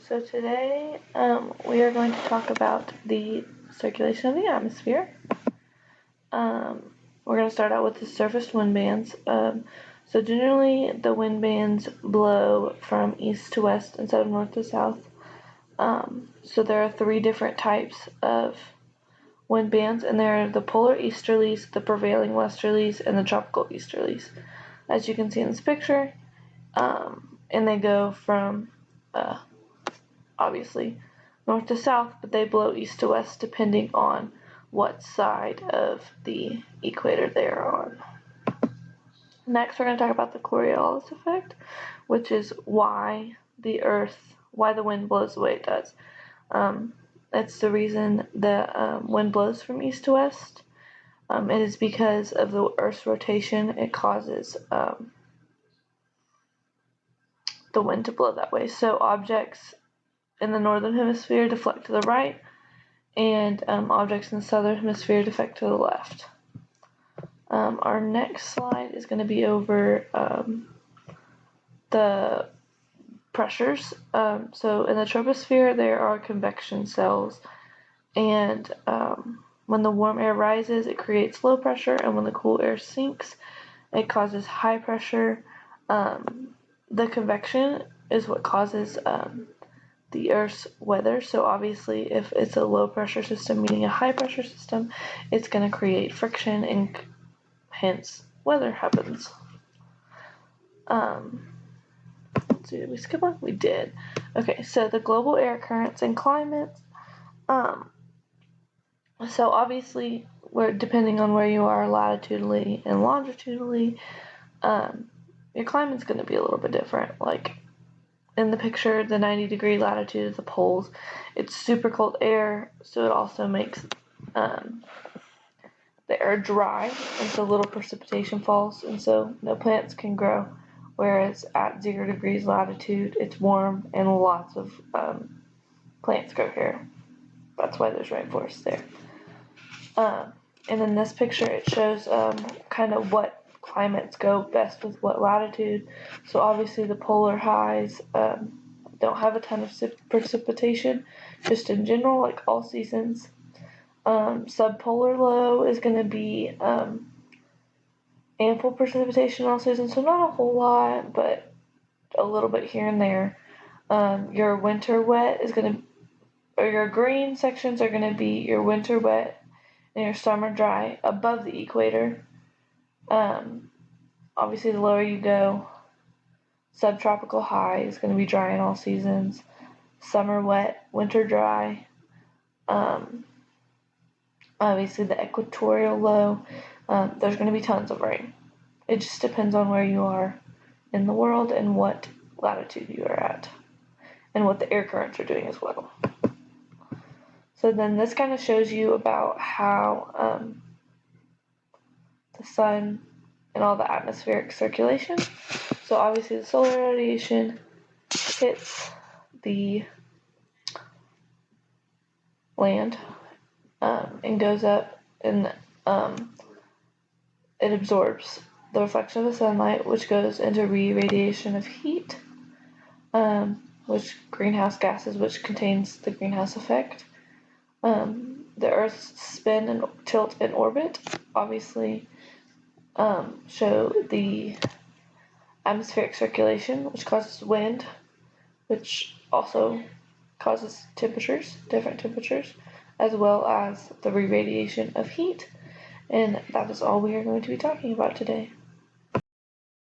So today we are going to talk about the circulation of the atmosphere. We're going to start out with the surface wind bands. So generally the wind bands blow from east to west instead of north to south. So there are three different types of wind bands, and there are the polar easterlies, the prevailing westerlies, and the tropical easterlies. As you can see in this picture, and they go from obviously north to south, but they blow east to west depending on what side of the equator they are on. Next, we're going to talk about the Coriolis Effect, which is why the wind blows the way it does. It's the reason the wind blows from east to west. It is because of the Earth's rotation. It causes the wind to blow that way. So objects in the northern hemisphere deflect to the right, and objects in the southern hemisphere deflect to the left. Our next slide is going to be over the pressures. So in the troposphere there are convection cells, and when the warm air rises it creates low pressure, and when the cool air sinks it causes high pressure. The convection is what causes the Earth's weather. So obviously if it's a low pressure system meeting a high pressure system, it's going to create friction, and hence weather happens. Did we skip one? We did. Okay, so the global air currents and climates. So obviously depending on where you are latitudinally and longitudinally, your climate's going to be a little bit different. Like in the picture, the 90-degree latitude of the poles, it's super cold air, so it also makes the air dry, and so little precipitation falls, and so no plants can grow. Whereas at 0 degrees latitude, it's warm and lots of plants grow here. That's why there's rainforests there. And in this picture, it shows kind of what climates go best with what latitude. So obviously the polar highs don't have a ton of precipitation, just in general, like all seasons. Subpolar low is going to be ample precipitation all seasons, so not a whole lot, but a little bit here and there. Your winter wet is going to, or your green sections are going to be your winter wet and your summer dry above the equator. Obviously the lower you go, subtropical high is going to be dry in all seasons, summer wet, winter dry. Obviously the equatorial low, there's going to be tons of rain. It just depends on where you are in the world and what latitude you are at, and what the air currents are doing as well. So then this kind of shows you about how the sun and all the atmospheric circulation. So obviously the solar radiation hits the land and goes up, and it absorbs the reflection of the sunlight, which goes into re-radiation of heat, which greenhouse gases, which contains the greenhouse effect. The Earth's spin and tilt and orbit obviously show the atmospheric circulation, which causes wind, which also causes different temperatures, as well as the re-radiation of heat. And that is all we are going to be talking about today.